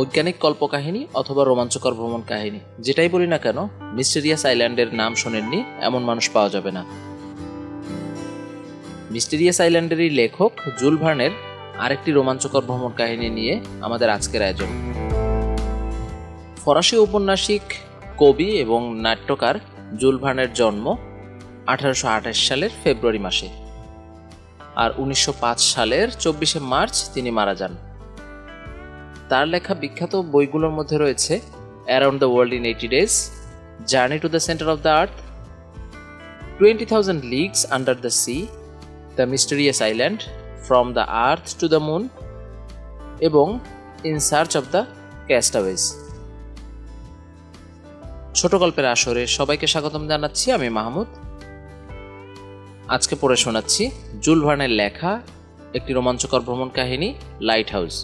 বৈজ্ঞানিক কল্পকাহিনী অথবা রোমাঞ্চকর ভ্রমণ কাহিনী, যেটাই বলি না কেন, মিস্টেরিয়াস আইল্যান্ডের নাম শোনেননি এমন মানুষ পাওয়া যাবে না। মিস্টেরিয়াস আইল্যান্ডেরই লেখক জুল ভার্নের আরেকটি রোমাঞ্চকর ভ্রমণ কাহিনী নিয়ে আমাদের আজকের আয়োজন। ফরাসি ঔপন্যাসিক, কবি এবং নাট্যকার জুল ভার্নের জন্ম 1828 সালের ফেব্রুয়ারি মাসে, আর 1905 সালের 24শে মার্চ তিনি মারা যান। তার লেখা বিখ্যাত বইগুলোর মধ্যে রয়েছে around the world in 80 days, journey to the centre of the earth, 20,000 leagues under the sea, the mysterious island, from the earth to the moon এবং ইন সার্চ অফ দ্য ক্যাস্টাওয়েজ। ছোট গল্পের আসরে সবাইকে স্বাগতম জানাচ্ছি। আমি মাহমুদ। আজকে পড়ে শোনাচ্ছি জুল ভার্নের লেখা একটি রোমাঞ্চকর ভ্রমণ কাহিনী, লাইট হাউস।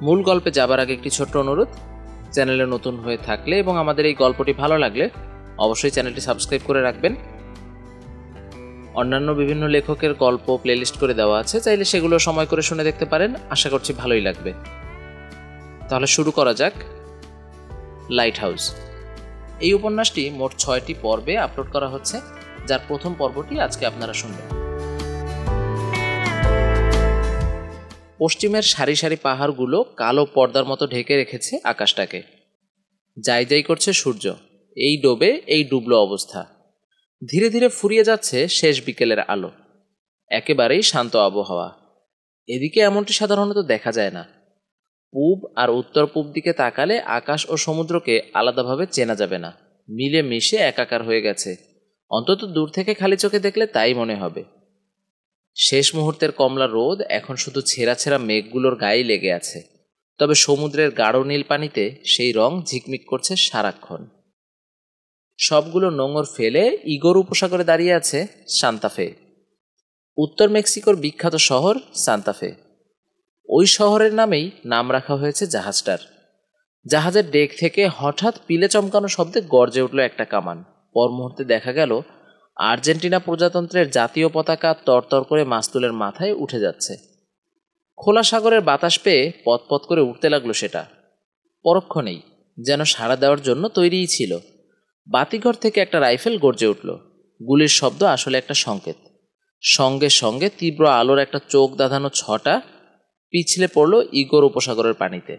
মূল গল্পে যাবার আগে একটি ছোট্ট অনুরোধ, চ্যানেলে নতুন হয়ে থাকলে এবং আমাদের এই গল্পটি ভালো লাগলে অবশ্যই চ্যানেলটি সাবস্ক্রাইব করে রাখবেন। অন্যান্য বিভিন্ন লেখকের গল্প প্লেলিস্ট করে দেওয়া আছে, চাইলে সেগুলো সময় করে শুনে দেখতে পারেন। আশা করছি ভালোই লাগবে। তাহলে শুরু করা যাক। Light house. এই উপন্যাসটি মোট 6টি পর্বে আপলোড করা হচ্ছে, যার প্রথম পর্বটি আজকে আপনারা শুনবেন। পশ্চিমের সারি সারি পাহাড়গুলো কালো পর্দার মতো ঢেকে রেখেছে আকাশটাকে। যাই যাই করছে সূর্য, এই ডোবে এই ডুবলো অবস্থা। ধীরে ধীরে ফুরিয়ে যাচ্ছে শেষ বিকেলের আলো। একেবারেই শান্ত আবহাওয়া। এদিকে এমনটি সাধারণত দেখা যায় না। পূব আর উত্তর পূব দিকে তাকালে আকাশ ও সমুদ্রকে আলাদাভাবে চেনা যাবে না, মিলে মিশে একাকার হয়ে গেছে। অন্তত দূর থেকে খালি চোখে দেখলে তাই মনে হবে। শেষ মুহূর্তের কমলা রোদ এখন শুধু ছেঁড়া ছেঁড়া মেঘগুলোর গায়ে লেগে আছে, তবে সমুদ্রের গাঢ় নীল পানিতে সেই রং ঝিকমিক করছে সারাক্ষণ। সবগুলো নোঙর ফেলে ইগোর উপসাগরে দাঁড়িয়ে আছে সান্তা ফে, উত্তর মেক্সিকোর বিখ্যাত শহর সান্তা ফে। ওই শহরের নামেই নাম রাখা হয়েছে জাহাজটার। জাহাজের ডেক থেকে হঠাৎ পিলে চমকানো শব্দে গর্জে উঠল একটা কামান। পর মুহূর্তে দেখা গেল আর্জেন্টিনা প্রজাতন্ত্রের জাতীয় পতাকা তরতর করে মাস্তুলের মাথায় উঠে যাচ্ছে। খোলা সাগরের বাতাস পেয়ে পতপত করে উঠতে লাগলো সেটা। পরক্ষণেই যেন সাড়া দেওয়ার জন্য তৈরিই ছিল। বাতিঘর থেকে একটা রাইফেল গর্জে উঠল। গুলির শব্দ আসলে একটা সংকেত। সঙ্গে সঙ্গে তীব্র আলোর একটা চোখ দাঁধানো ছটা পিছলে পড়ল ইগোর উপসাগরের পানিতে।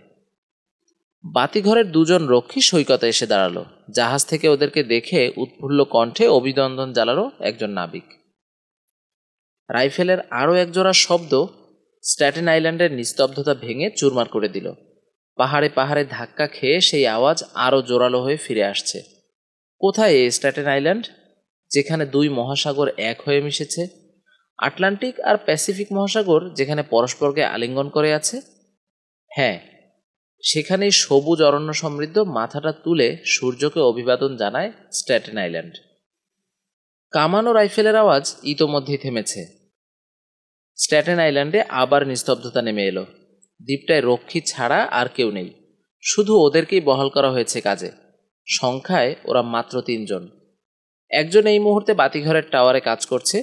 বাতিঘরের দুজন রক্ষী সৈকতে এসে দাঁড়ালো। জাহাজ থেকে ওদেরকে দেখে উৎফুল্ল কণ্ঠে অভিনন্দন জানালো একজন নাবিক। রাইফেলের আরও একজোড়া শব্দ স্ট্যাটেন আইল্যান্ডের নিস্তব্ধতা ভেঙে চুরমার করে দিল। পাহাড়ে পাহাড়ে ধাক্কা খেয়ে সেই আওয়াজ আরও জোরালো হয়ে ফিরে আসছে। কোথায় এই স্ট্যাটেন আইল্যান্ড, যেখানে দুই মহাসাগর এক হয়ে মিশেছে? আটলান্টিক আর প্যাসিফিক মহাসাগর যেখানে পরস্পরকে আলিঙ্গন করে আছে? হ্যাঁ, সেখানেই সবুজ অরণ্য সমৃদ্ধ মাথাটা তুলে সূর্যকে অভিবাদন জানায় স্ট্যাটেন আইল্যান্ড। কামান ও রাইফেলের আওয়াজ ইতোমধ্যেই থেমেছে। স্ট্যাটেন আইল্যান্ডে আবার নিস্তব্ধতা নেমে এলো। দ্বীপটায় রক্ষী ছাড়া আর কেউ নেই, শুধু ওদেরকেই বহাল করা হয়েছে কাজে। সংখ্যায় ওরা মাত্র 3 জন। একজন এই মুহূর্তে বাতিঘরের টাওয়ারে কাজ করছে,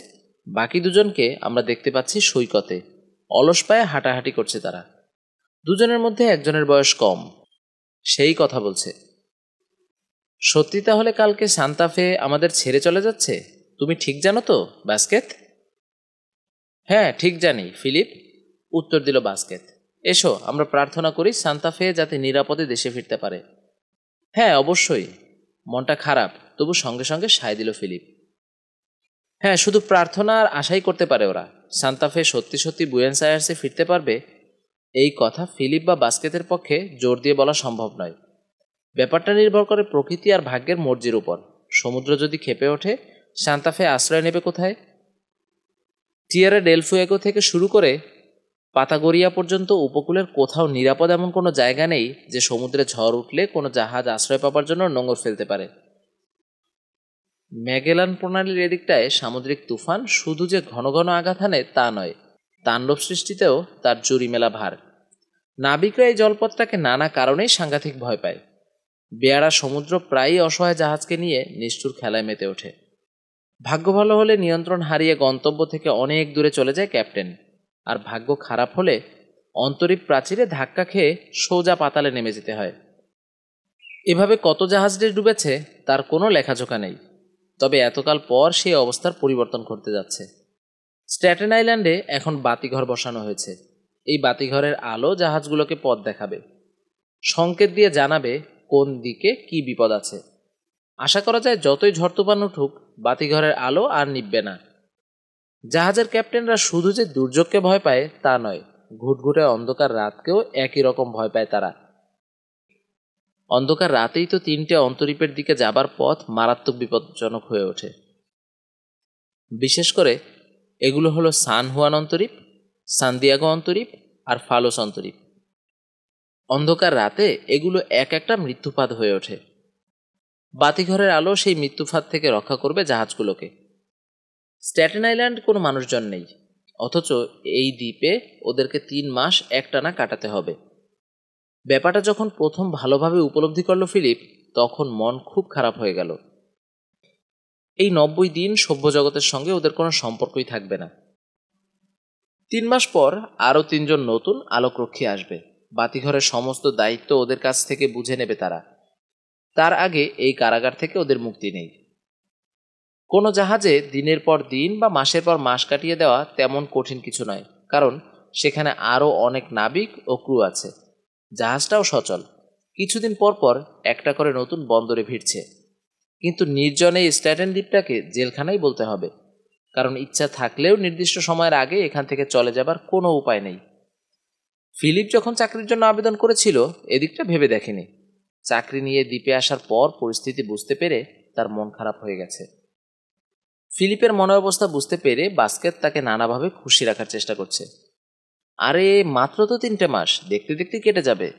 বাকি দুজনকে আমরা দেখতে পাচ্ছি সৈকতে। অলস পায়ে হাঁটাহাঁটি করছে তারা। দুজনের মধ্যে একজনের বয়স কম, সেই কথা বলছে। সত্যি তাহলে কালকে সান্তা ফে আমাদের ছেড়ে চলে যাচ্ছে? তুমি ঠিক জানো তো, বাস্কেত? হ্যাঁ, ঠিক জানি, ফিলিপ, উত্তর দিল বাস্কেত। এসো, আমরা প্রার্থনা করি সান্তা ফে যাতে নিরাপদে দেশে ফিরতে পারে। হ্যাঁ, অবশ্যই। মনটা খারাপ, তবু সঙ্গে সঙ্গে সায় দিল ফিলিপ। হ্যাঁ, শুধু প্রার্থনা আর আশাই করতে পারে ওরা। সান্তা ফে সত্যি সত্যি বুয়েনস আয়ার্সে ফিরতে পারবে, এই কথা ফিলিপ বা বাস্কেতের পক্ষে জোর দিয়ে বলা সম্ভব নয়। ব্যাপারটা নির্ভর করে প্রকৃতি আর ভাগ্যের মর্জির উপর। সমুদ্র যদি ক্ষেপে ওঠে, সান্তা ফে আশ্রয় নেবে কোথায়? টিয়ারা ডেল ফুয়েগো থেকে শুরু করে পাতাগোরিয়া পর্যন্ত উপকূলের কোথাও নিরাপদ এমন কোনো জায়গা নেই যে সমুদ্রে ঝড় উঠলে কোনো জাহাজ আশ্রয় পাবার জন্য নোঙর ফেলতে পারে। ম্যাগেলান প্রণালীর এদিকটায় সামুদ্রিক তুফান শুধু যে ঘন ঘন আঘাত হানে তা নয়, তাণ্ডব সৃষ্টিতেও তার জুরিমেলা ভার। নাবিকরা এই জলপথটাকে নানা কারণেই সাংঘাতিক ভয় পায়। বেয়ারা সমুদ্র প্রায়ই অসহায় জাহাজকে নিয়ে নিষ্ঠুর খেলায় মেতে ওঠে। ভাগ্য ভালো হলে নিয়ন্ত্রণ হারিয়ে গন্তব্য থেকে অনেক দূরে চলে যায় ক্যাপ্টেন, আর ভাগ্য খারাপ হলে অন্তরীপ প্রাচীরে ধাক্কা খেয়ে সোজা পাতালে নেমে যেতে হয়। এভাবে কত জাহাজ ডুবেছে তার কোনো লেখাজোখা নেই, তবে এতকাল পর সেই অবস্থার পরিবর্তন ঘটতে যাচ্ছে। স্ট্যাটেন আইল্যান্ডে এখন বাতিঘর বসানো হয়েছে। এই বাতিঘরের আলো জাহাজগুলোকে পথ দেখাবে, সংকেত দিয়ে জানাবে কোন দিকে কি বিপদ আছে। আশা করা যায় যতই ঝড় তুফান উঠুক, বাতিঘরের আলো আর নিববে না। জাহাজের ক্যাপ্টেনরা শুধু যে দুর্যোগকে ভয় পায় তা নয়, ঘুটঘুটে অন্ধকার রাতকেও একই রকম ভয় পায় তারা। অন্ধকার রাতেই তো 3টে অন্তরীপের দিকে যাবার পথ মারাত্মক বিপজ্জনক হয়ে ওঠে। বিশেষ করে এগুলো হলো সান হুয়ান অন্তরীপ, সান্দিয়াগো অন্তরীপ আর ফালোস অন্তরীপ। অন্ধকার রাতে এগুলো এক একটা মৃত্যুফাঁদ হয়ে ওঠে। বাতিঘরের আলো সেই মৃত্যুফাঁদ থেকে রক্ষা করবে জাহাজগুলোকে। স্ট্যাটেন আইল্যান্ড কোনো মানুষজন নেই, অথচ এই দ্বীপে ওদেরকে 3 মাস একটানা কাটাতে হবে। ব্যাপারটা যখন প্রথম ভালোভাবে উপলব্ধি করল ফিলিপ, তখন মন খুব খারাপ হয়ে গেল। এই 90 দিন সভ্য জগতের সঙ্গে ওদের কোনো সম্পর্কই থাকবে না। 3 মাস পর আরও 3 জন নতুন আলোকরক্ষী আসবে। বাতিঘরের সমস্ত দায়িত্ব ওদের কাছ থেকে বুঝে নেবে তারা। তার আগে এই কারাগার থেকে ওদের মুক্তি নেই। কোনো জাহাজে দিনের পর দিন বা মাসের পর মাস কাটিয়ে দেওয়া তেমন কঠিন কিছু নয়, কারণ সেখানে আরও অনেক নাবিক ও ক্রু আছে। জাহাজটাও সচল, কিছুদিন পর পর একটা করে নতুন বন্দরে ভিড়ছে। কিন্তু নির্জন এই স্ট্যাটেন দ্বীপটাকে জেলখানাই বলতে হবে, কারণ ইচ্ছা থাকলেও নির্দিষ্ট সময়ের আগে এখান থেকে চলে যাবার কোনো উপায় নেই। ফিলিপ যখন চাকরির জন্য আবেদন করেছিল এদিকটা ভেবে দেখেনি। চাকরি নিয়ে দ্বীপে আসার পর পরিস্থিতি বুঝতে পেরে তার মন খারাপ হয়ে গেছে। ফিলিপের মনের অবস্থা বুঝতে পেরে বাস্কেট তাকে নানাভাবে খুশি রাখার চেষ্টা করছে। আরে মাত্র তো 3টে মাস, দেখতে দেখতে কেটে যাবে।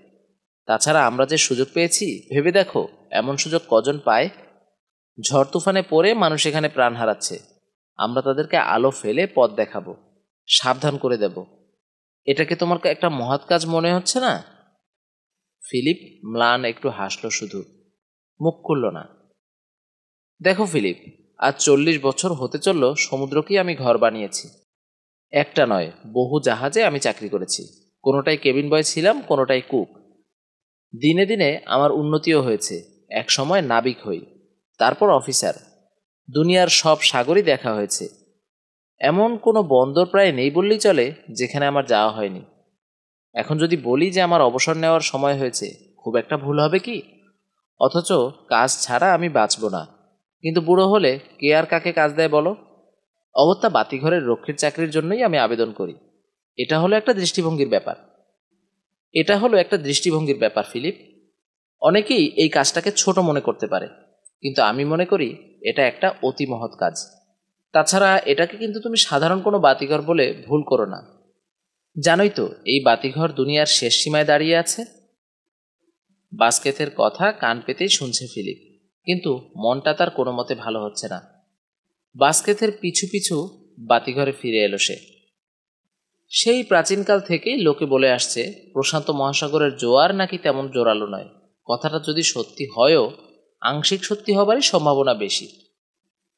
তাছাড়া আমরা যে সুযোগ পেয়েছি ভেবে দেখো, এমন সুযোগ কজন পায়? ঝড় তুফানে পড়ে মানুষ এখানে প্রাণ হারাচ্ছে, আমরা তাদেরকে আলো ফেলে পথ দেখাবো, সাবধান করে দেব। এটাকে তোমার একটা মহৎ কাজ মনে হচ্ছে না? ফিলিপ ম্লান একটু হাসল, শুধু মুখ খুলল না। দেখো ফিলিপ, আজ 40 বছর হতে চলল সমুদ্রকেই আমি ঘর বানিয়েছি। একটা নয়, বহু জাহাজে আমি চাকরি করেছি। কোনোটাই কেবিন বয় ছিলাম, কোনোটাই কুক। দিনে দিনে আমার উন্নতিও হয়েছে। এক সময় নাবিক হই, তারপর অফিসার। দুনিয়ার সব সাগরই দেখা হয়েছে। এমন কোনো বন্দর প্রায় নেই বললেই চলে যেখানে আমার যাওয়া হয়নি। এখন যদি বলি যে আমার অবসর নেওয়ার সময় হয়েছে, খুব একটা ভুল হবে কি? অথচ কাজ ছাড়া আমি বাঁচব না। কিন্তু বুড়ো হলে কে আর কাকে কাজ দেয় বলো? অগত্যা বাতিঘরের রক্ষীর চাকরির জন্যই আমি আবেদন করি। এটা হলো একটা দৃষ্টিভঙ্গির ব্যাপার ফিলিপ। অনেকেই এই কাজটাকে ছোট মনে করতে পারে, কিন্তু আমি মনে করি এটা একটা অতি মহৎ কাজ। তাছাড়া এটাকে কিন্তু তুমি সাধারণ কোনো বাতিঘর বলে ভুল করো না। জানোই তো এই বাতিঘর দুনিয়ার শেষ সীমায় দাঁড়িয়ে আছে। বাস্কেথের কথা কান পেতেই শুনছে ফিলিপ, কিন্তু মনটা তার কোনো মতে ভালো হচ্ছে না। বাস্কেথের পিছু পিছু বাতিঘরে ফিরে এলো সে। সেই প্রাচীনকাল থেকেই লোকে বলে আসছে প্রশান্ত মহাসাগরের জোয়ার নাকি তেমন জোরালো নয়। কথাটা যদি সত্যি হয়ও, আংশিক সত্যি হবারই সম্ভাবনা বেশি।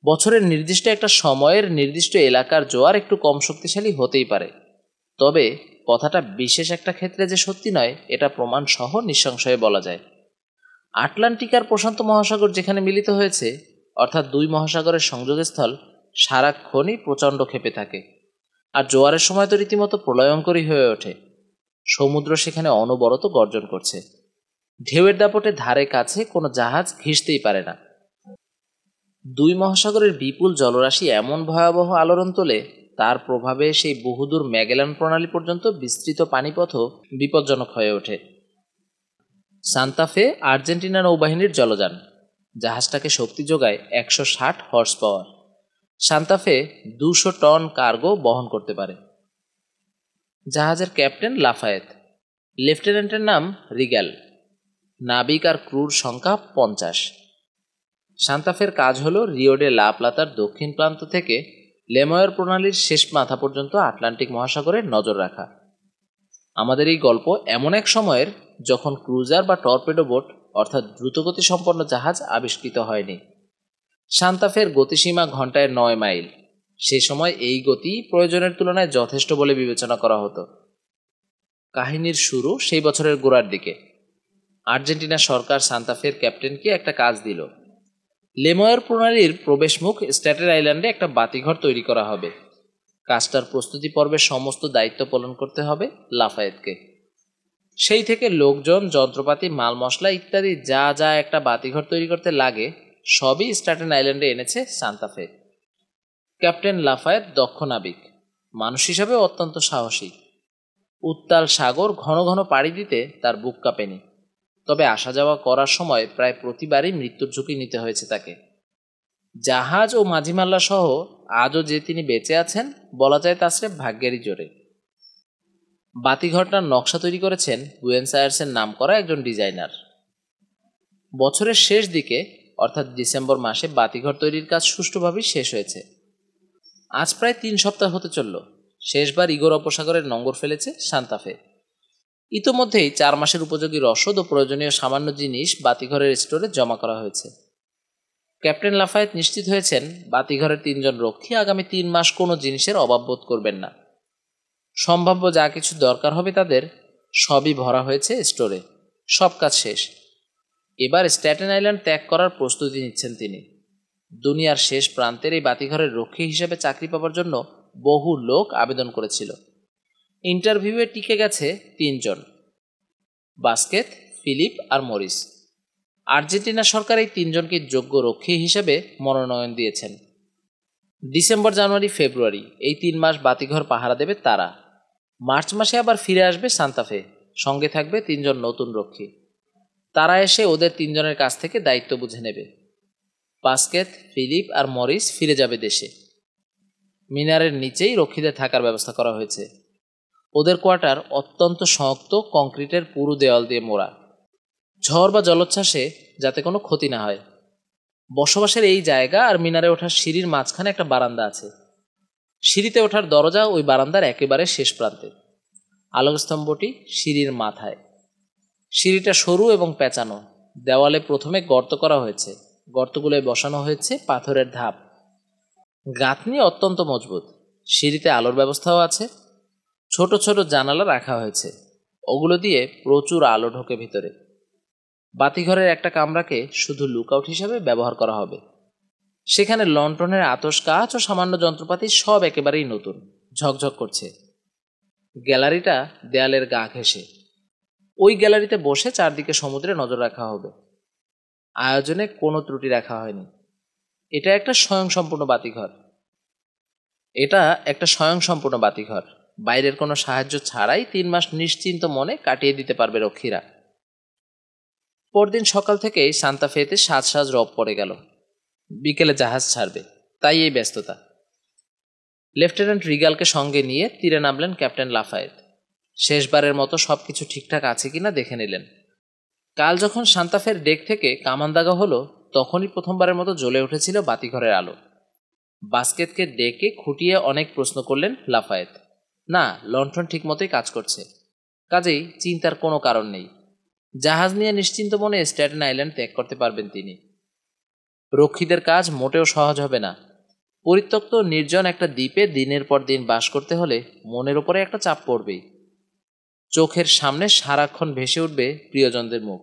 বছরের নির্দিষ্ট একটা সময়ের নির্দিষ্ট এলাকার জোয়ার একটু কম শক্তিশালী হতেই পারে, তবে কথাটা বিশেষ একটা ক্ষেত্রে যে সত্যি নয় এটা প্রমাণ সহ নিঃসংশয়ে বলা যায়। আটলান্টিক আর প্রশান্ত মহাসাগর যেখানে মিলিত হয়েছে, অর্থাৎ 2 মহাসাগরের সংযোগস্থল, সারাক্ষণই প্রচণ্ড ক্ষেপে থাকে। আর জোয়ারের সময় তো রীতিমতো প্রলয়ঙ্করী হয়ে ওঠে। সমুদ্র সেখানে অনবরত গর্জন করছে। ঢেউয়ের দাপটে ধারে কাছে কোনো জাহাজ ঘিসতেই পারে না। 2 মহাসাগরের বিপুল জলরাশি এমন ভয়াবহ আলোড়ন তোলে, তার প্রভাবে সেই বহুদূর ম্যাগেলান প্রণালী পর্যন্ত বিস্তৃত পানিপথও বিপজ্জনক হয়ে ওঠে। সান্তা ফে আর্জেন্টিনা নৌবাহিনীর জলযান। জাহাজটাকে শক্তি যোগায় 160 হর্স পাওয়ার। সান্তা ফে 200 টন কার্গো বহন করতে পারে। জাহাজের ক্যাপ্টেন লাফায়েত, লেফটেন্যান্টের নাম রিগ্যাল, নাবিক আর ক্রুর সংখ্যা 50। সান্তাফের কাজ হলো রিও ডে লা প্লাতার দক্ষিণ প্রান্ত থেকে লেময়ার প্রণালীর শেষ মাথা পর্যন্ত আটলান্টিক মহাসাগরে নজর রাখা। আমাদের এই গল্প এমন এক সময়ের যখন ক্রুজার বা টর্পেডো বোট অর্থাৎ দ্রুতগতি সম্পন্ন জাহাজ আবিষ্কৃত হয়নি। সান্তাফের গতিসীমা ঘন্টায় 9 মাইল। সেই সময় এই গতি প্রয়োজনের তুলনায় যথেষ্ট বলে বিবেচনা করা হতো। কাহিনীর শুরু সেই বছরের গোড়ার দিকে। আর্জেন্টিনা সরকার সান্তাফের ক্যাপ্টেনকে একটা কাজ দিল। লেমোয়ার প্রণালীর প্রবেশমুখ স্ট্যাটেন আইল্যান্ডে একটা বাতিঘর তৈরি করা হবে। কাজটার প্রস্তুতি পর্বের সমস্ত দায়িত্ব পালন করতে হবে লাফায়েতকে। সেই থেকে লোকজন, যন্ত্রপাতি, মাল মশলা ইত্যাদি যা যা একটা বাতিঘর তৈরি করতে লাগে সবই স্ট্যাটেন আইল্যান্ডে এনেছে সান্তাফে। ক্যাপ্টেন লাফায়েত দক্ষ নাবিক, মানুষ হিসাবে অত্যন্ত সাহসী। উত্তাল সাগর ঘন ঘন পাড়ি দিতে তার বুক কাঁপেনি, তবে আসা যাওয়া করার সময় প্রায় প্রতিবারই মৃত্যুর ঝুঁকি নিতে হয়েছে তাকে। জাহাজ ও মাঝিমাল্লা সহ আজও যে তিনি বেঁচে আছেন বলা যায় তা স্রেফ ভাগ্যেরই জোরে। বাতিঘরটার নকশা তৈরি করেছেন বুয়েন্স আয়ার্সের নামকরা একজন ডিজাইনার। বছরের শেষ দিকে অর্থাৎ ডিসেম্বর মাসে বাতিঘর তৈরির কাজ সুষ্ঠুভাবেই শেষ হয়েছে। আজ প্রায় 3 সপ্তাহ হতে চলল শেষবার ইগোর উপসাগরের নোঙর ফেলেছে সান্তাফে। ইতোমধ্যেই 4 মাসের উপযোগী রসদ ও প্রয়োজনীয় সামান্য জিনিস বাতিঘরের স্টোরে জমা করা হয়েছে। ক্যাপ্টেন লাফায়েত নিশ্চিত হয়েছেন বাতিঘরের 3 জন রক্ষী আগামী 3 মাস কোনো জিনিসের অভাব বোধ করবেন না। সম্ভাব্য যা কিছু দরকার হবে তাদের সবই ভরা হয়েছে স্টোরে। সব কাজ শেষ। এবার স্ট্যাটেন আইল্যান্ড ত্যাগ করার প্রস্তুতি নিচ্ছেন তিনি। দুনিয়ার শেষ প্রান্তের এই বাতিঘরের রক্ষী হিসেবে চাকরি পাওয়ার জন্য বহু লোক আবেদন করেছিল। ইন্টারভিউয়ে টিকে গেছে 3 জন, বাস্কেত, ফিলিপ আর মরিস। আর্জেন্টিনা সরকার এই 3 জনকে যোগ্য রক্ষী হিসেবে মনোনয়ন দিয়েছেন। ডিসেম্বর, জানুয়ারি, ফেব্রুয়ারি এই 3 মাস বাতিঘর পাহারা দেবে তারা। মার্চ মাসে আবার ফিরে আসবে সান্তাফে, সঙ্গে থাকবে 3 জন নতুন রক্ষী। তারা এসে ওদের 3 জনের কাছ থেকে দায়িত্ব বুঝে নেবে। বাস্কেত, ফিলিপ আর মরিস ফিরে যাবে দেশে। মিনারের নিচেই রক্ষীদের থাকার ব্যবস্থা করা হয়েছে। ওদের কোয়ার্টার অত্যন্ত শক্ত কংক্রিটের পুরু দেওয়াল দিয়ে মোড়া, ঝড় বা জলোচ্ছ্বাসে যাতে কোনো ক্ষতি না হয়। বসবাসের এই জায়গা আর মিনারে ওঠার সিঁড়ির মাঝখানে একটা বারান্দা আছে। সিঁড়িতে ওঠার দরজা ওই বারান্দার একেবারে শেষ প্রান্তে। আলোকস্তম্ভটি সিঁড়ির মাথায়। সিঁড়িটা সরু এবং পেঁচানো। দেওয়ালে প্রথমে গর্ত করা হয়েছে, গর্তগুলোয় বসানো হয়েছে পাথরের ধাপ। গাঁথনি অত্যন্ত মজবুত। সিঁড়িতে আলোর ব্যবস্থাও আছে। ছোট ছোট জানালা রাখা হয়েছে, ওগুলো দিয়ে প্রচুর আলো ঢোকে ভিতরে। বাতিঘরের একটা কামরাকে শুধু লুকআউট হিসাবে ব্যবহার করা হবে। সেখানে লন্ঠনের আতস কাচ ও সামান্য যন্ত্রপাতি সব একেবারেই নতুন, ঝকঝক করছে। গ্যালারিটা দেয়ালের গা ঘেঁষে। ওই গ্যালারিতে বসে চারদিকে সমুদ্রে নজর রাখা হবে। আয়োজনে কোনো ত্রুটি রাখা হয়নি। এটা একটা স্বয়ংসম্পূর্ণ বাতিঘর। বাইরের কোনো সাহায্য ছাড়াই 3 মাস নিশ্চিন্ত মনে কাটিয়ে দিতে পারবে রক্ষীরা। পরদিন সকাল থেকেই সান্তাফেতে সাজ সাজ রব পড়ে গেল। বিকেলে জাহাজ ছাড়বে, তাই এই ব্যস্ততা। লেফটেন্যান্ট রিগালকে সঙ্গে নিয়ে তীরে নামলেন ক্যাপ্টেন লাফায়েত। শেষবারের মতো সবকিছু ঠিকঠাক আছে কিনা দেখে নিলেন। কাল যখন সান্তাফের ডেক থেকে কামান দাগা হলো তখনই প্রথমবারের মতো জ্বলে উঠেছিল বাতিঘরের আলো। বাস্কেতকে ডেকে খুঁটিয়ে অনেক প্রশ্ন করলেন লাফায়েত। না, লণ্ঠন ঠিকমতোই কাজ করছে, কাজেই চিন্তার কোনো কারণ নেই। জাহাজ নিয়ে নিশ্চিন্ত মনে স্ট্যাটেন আইল্যান্ড ত্যাগ করতে পারবেন তিনি। রক্ষীদের কাজ মোটেও সহজ হবে না। পরিত্যক্ত নির্জন একটা দ্বীপে দিনের পর দিন বাস করতে হলে মনের ওপরে একটা চাপ পড়বেই। চোখের সামনে সারাক্ষণ ভেসে উঠবে প্রিয়জনদের মুখ।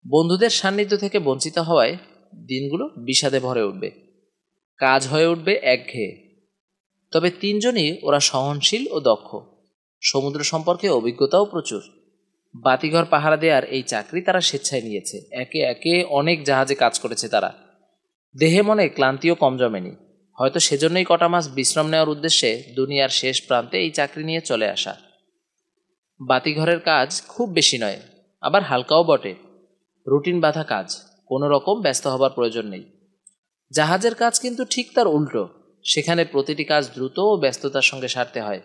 বন্ধুদের সান্নিধ্য থেকে বঞ্চিত হওয়ায় দিনগুলো বিষাদে ভরে উঠবে। কাজ হয়ে উঠবে একঘেয়ে। তবে 3 জনই ওরা সহনশীল ও দক্ষ। সমুদ্র সম্পর্কে অভিজ্ঞতাও প্রচুর। বাতিঘর পাহারা দেওয়ার এই চাকরি তারা স্বেচ্ছায় নিয়েছে। একে একে অনেক জাহাজে কাজ করেছে তারা। দেহে মনে ক্লান্তিও কম জমেনি। হয়তো সেজন্যই কটা মাস বিশ্রাম নেওয়ার উদ্দেশ্যে দুনিয়ার শেষ প্রান্তে এই চাকরি নিয়ে চলে আসা। বাতিঘরের কাজ খুব বেশি নয়, আবার হালকাও বটে। রুটিন বাঁধা কাজ, কোনো রকম ব্যস্ত হবার প্রয়োজন নেই। জাহাজের কাজ কিন্তু ঠিক তার উল্টো। সেখানে প্রতিটি কাজ দ্রুত ও ব্যস্ততার সঙ্গে সারতে হয়।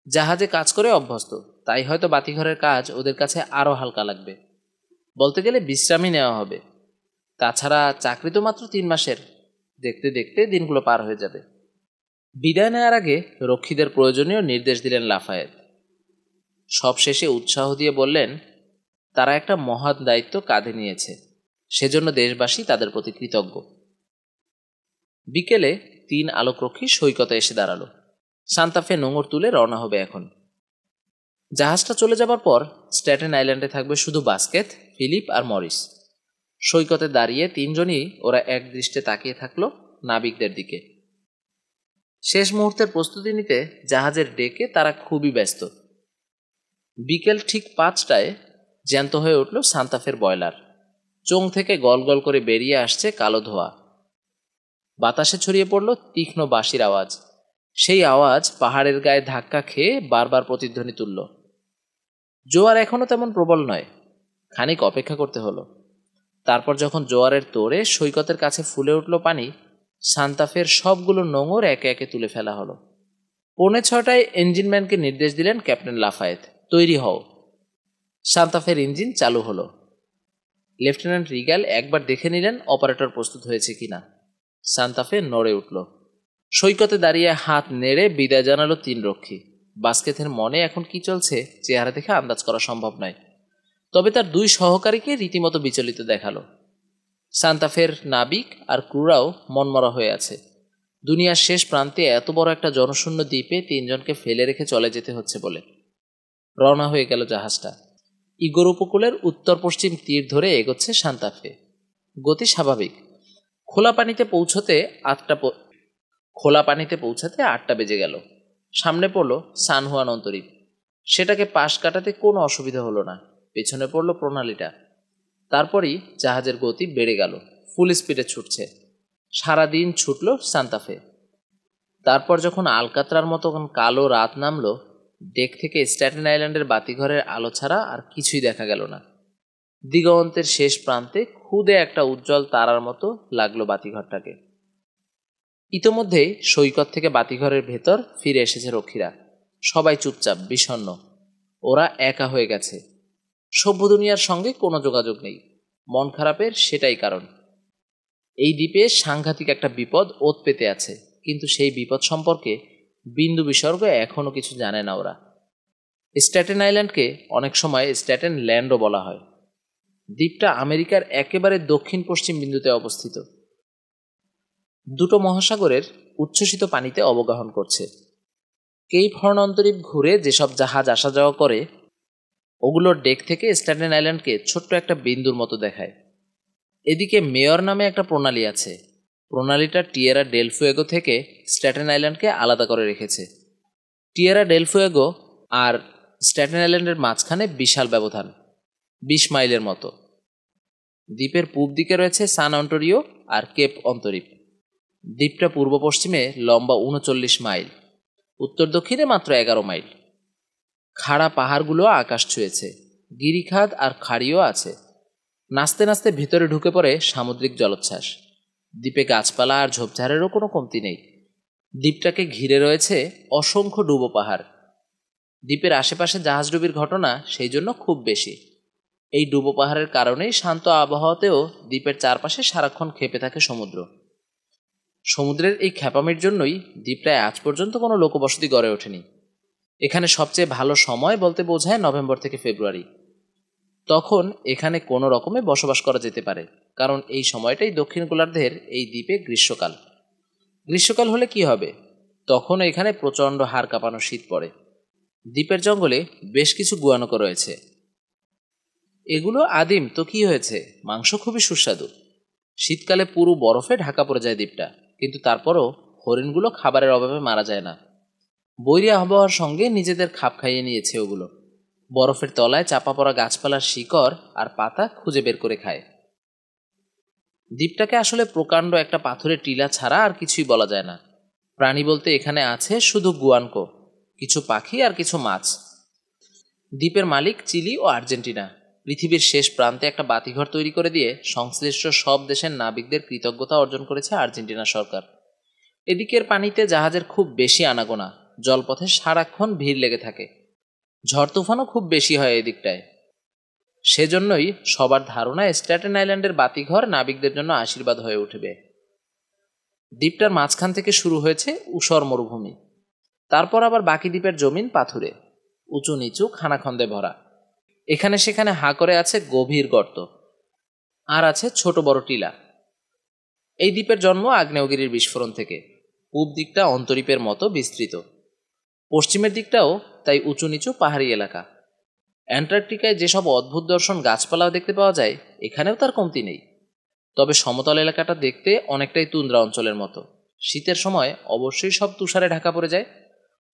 জাহাজে কাজ করে অভ্যস্ত, তাই হয়তো বাতিঘরের কাজ ওদের কাছে আরও হালকা লাগবে। বলতে গেলে বিশ্রামই নেওয়া হবে। তাছাড়া চাকরি তো মাত্র 3 মাসের। দেখতে দেখতে দিনগুলো পার হয়ে যাবে। বিদায় নেওয়ার আগে রক্ষীদের প্রয়োজনীয় নির্দেশ দিলেন লাফায়েত। সব শেষে উৎসাহ দিয়ে বললেন, তারা একটা মহৎ দায়িত্ব কাঁধে নিয়েছে, সেজন্য দেশবাসী তাদের প্রতি কৃতজ্ঞ। বিকেলে 3 আলোকরক্ষী সৈকতে এসে দাঁড়ালো। সান্তাফে নোঙর তুলে রওনা হবে এখন। জাহাজটা চলে যাবার পর স্ট্যাটেন আইল্যান্ডে থাকবে শুধু বাস্কেথ, ফিলিপ আর মরিস। সৈকতে দাঁড়িয়ে তিনজনই ওরা এক দৃষ্টে তাকিয়ে থাকলো নাবিকদের দিকে। শেষ মুহূর্তের প্রস্তুতি নিতে জাহাজের ডেকে তারা খুবই ব্যস্ত। বিকেল ঠিক 5টায় জ্যান্ত হয়ে উঠল সান্তাফের বয়লার। চোং থেকে গল গল করে বেরিয়ে আসছে কালো ধোঁয়া। বাতাসে ছড়িয়ে পড়ল তীক্ষ্ণ বাঁশির আওয়াজ। সেই আওয়াজ পাহাড়ের গায়ে ধাক্কা খেয়ে বারবার প্রতিধ্বনি তুলল। জোয়ার এখনো তেমন প্রবল নয়, খানিক অপেক্ষা করতে হলো। তারপর যখন জোয়ারের তোড়ে সৈকতের কাছে ফুলে উঠল পানি, সান্তাফের সবগুলো নোঙর একে একে তুলে ফেলা হলো। 5:45 ইঞ্জিনম্যানকে নির্দেশ দিলেন ক্যাপ্টেন লাফায়েত, তৈরি হও। সান্তাফের ইঞ্জিন চালু হলো। লেফটেন্যান্ট রিগ্যাল একবার দেখে নিলেন অপারেটর প্রস্তুত হয়েছে কিনা। সান্তাফে নড়ে উঠল। সৈকতে দাঁড়িয়ে হাত নেড়ে বিদায় জানালো 3 রক্ষী। বাস্কেথের মনে এখন কি চলছে চেহারা দেখে আন্দাজ করা সম্ভব নয়, তবে তার 2 সহকারীকে রীতিমতো বিচলিত দেখালো। সান্তাফের নাবিক আর ক্রুরাও মনমরা হয়ে আছে। দুনিয়ার শেষ প্রান্তে এত বড় একটা জনশূন্য দ্বীপে 3 জনকে ফেলে রেখে চলে যেতে হচ্ছে বলে। রওনা হয়ে গেল জাহাজটা। ইগোর উপকূলের উত্তর পশ্চিম তীর ধরে এগোচ্ছে সান্তাফে। গতি স্বাভাবিক। খোলা পানিতে পৌঁছাতে 8টা বেজে গেল। সামনে পড়ল সান হুয়ান অন্তরীপ। সেটাকে পাশ কাটাতে কোনো অসুবিধা হলো না। পেছনে পড়ল প্রণালীটা। তারপরই জাহাজের গতি বেড়ে গেল, ফুল স্পিডে ছুটছে। সারাদিন ছুটল সান্তাফে। তারপর যখন আলকাতরার মতো কালো রাত নামলো, ডেক থেকে স্ট্যাটেন আইল্যান্ডের বাতিঘরের আলো ছাড়া আর কিছুই দেখা গেল না। দিগন্তের শেষ প্রান্তে খুদে একটা উজ্জ্বল তারার মতো লাগলো বাতিঘরটাকে। ইতোমধ্যেই সৈকত থেকে বাতিঘরের ভেতর ফিরে এসেছে রক্ষীরা। সবাই চুপচাপ, বিষণ্ণ। ওরা একা হয়ে গেছে। সভ্য দুনিয়ার সঙ্গে কোনো যোগাযোগ নেই। মন খারাপের সেটাই কারণ। এই দ্বীপে সাংঘাতিক একটা বিপদ ওত পেতে আছে, কিন্তু সেই বিপদ সম্পর্কে বিন্দু বিসর্গ এখনো কিছু জানে না ওরা। স্ট্যাটেন আইল্যান্ডকে অনেক সময় স্ট্যাটেন ল্যান্ডও বলা হয়। দ্বীপটা আমেরিকার একেবারে দক্ষিণ পশ্চিম বিন্দুতে অবস্থিত। 2 মহাসাগরের উচ্ছ্বসিত পানিতে অবগাহন করছে। কেপ হর্ন অন্তরীপ ঘুরে যেসব জাহাজ আসা যাওয়া করে, ওগুলোর ডেক থেকে স্ট্যাটেন আইল্যান্ডকে ছোট্ট একটা বিন্দুর মতো দেখায়। এদিকে মেয়র নামে একটা প্রণালী আছে। প্রণালীটা টিয়েরা ডেল ফুয়েগো থেকে স্ট্যাটেন আইল্যান্ডকে আলাদা করে রেখেছে। টিয়েরা ডেল ফুয়েগো আর স্ট্যাটেন আইল্যান্ডের মাঝখানে বিশাল ব্যবধান, 20 মাইলের মতো। দ্বীপের পূব দিকে রয়েছে সান অন্টোরিও আর কেপ অন্তরীপ। দ্বীপটা পূর্ব পশ্চিমে লম্বা 39 মাইল, উত্তর দক্ষিণে মাত্র 11 মাইল। খাড়া পাহাড়গুলো আকাশ ছুঁয়েছে। গিরিখাদ আর খাড়িও আছে। নাচতে নাচতে ভিতরে ঢুকে পড়ে সামুদ্রিক জলোচ্ছ্বাস। দ্বীপে গাছপালা আর ঝোপঝাড়েরও কোনো কমতি নেই। দ্বীপটাকে ঘিরে রয়েছে অসংখ্য ডুবো পাহাড়। দ্বীপের আশেপাশে জাহাজডুবির ঘটনা সেই জন্য খুব বেশি। এই ডুবো পাহাড়ের কারণেই শান্ত আবহাওয়াতেও দ্বীপের চারপাশে সারাক্ষণ ক্ষেপে থাকে সমুদ্র। সমুদ্রের এই ক্ষেপামির জন্যই দ্বীপটায় আজ পর্যন্ত কোনো লোকবসতি গড়ে ওঠেনি। এখানে সবচেয়ে ভালো সময় বলতে বোঝায় নভেম্বর থেকে ফেব্রুয়ারি। তখন এখানে কোনো রকমে বসবাস করা যেতে পারে, কারণ এই সময়টাই দক্ষিণ গোলার্ধের এই দ্বীপে গ্রীষ্মকাল। গ্রীষ্মকাল হলে কি হবে? তখন এখানে প্রচণ্ড হাড় কাঁপানো শীত পড়ে। দ্বীপের জঙ্গলে বেশ কিছু গুয়ানকো রয়েছে। এগুলো আদিম তো কি হয়েছে, মাংস খুবই সুস্বাদু। শীতকালে পুরো বরফে ঢাকা পড়ে যায় দ্বীপটা, কিন্তু তারপরও হরিণগুলো খাবারের অভাবে মারা যায় না। বৈরী আবহাওয়ার সঙ্গে নিজেদের খাপ খাইয়ে নিয়েছে ওগুলো। বরফের তলায় চাপা পড়া গাছপালার শিকড় আর পাতা খুঁজে বের করে খায়। দ্বীপটাকে আসলে প্রকাণ্ড একটা পাথরের টিলা ছাড়া আর কিছুই বলা যায় না। প্রাণী বলতে এখানে আছে শুধু গুয়ানকো, কিছু পাখি আর কিছু মাছ। দ্বীপের মালিক চিলি ও আর্জেন্টিনা। পৃথিবীর শেষ প্রান্তে একটা বাতিঘর তৈরি করে দিয়ে সংশ্লিষ্ট সব দেশের নাবিকদের কৃতজ্ঞতা অর্জন করেছে আর্জেন্টিনা সরকার। এদিকের পানিতে জাহাজের খুব বেশি আনাগোনা, জলপথে সারাক্ষণ ভিড় লেগে থাকে। ঝড় তুফানও খুব বেশি হয় এদিকটায়। সেজন্যই সবার ধারণা স্ট্যাটেন আইল্যান্ডের বাতিঘর নাবিকদের জন্য আশীর্বাদ হয়ে উঠবে। দ্বীপটার মাঝখান থেকে শুরু হয়েছে ঊষর মরুভূমি। তারপর আবার বাকি দ্বীপের জমিন পাথুরে, উঁচু নিচু, খানাখন্দে ভরা। এখানে সেখানে হাঁ করে আছে গভীর গর্ত, আর আছে ছোট বড় টিলা। এই দ্বীপের জন্ম আগ্নেয়গিরির বিস্ফোরণ থেকে। পূব দিকটা অন্তরীপের মতো বিস্তৃত। পশ্চিমের দিকটাও তাই উঁচু নিচু পাহাড়ি এলাকা। অ্যান্টার্কটিকায় যেসব অদ্ভুত দর্শন গাছপালাও দেখতে পাওয়া যায়, এখানেও তার কমতি নেই। তবে সমতল এলাকাটা দেখতে অনেকটাই তুন্দ্রা অঞ্চলের মতো। শীতের সময় অবশ্যই সব তুষারে ঢাকা পড়ে যায়।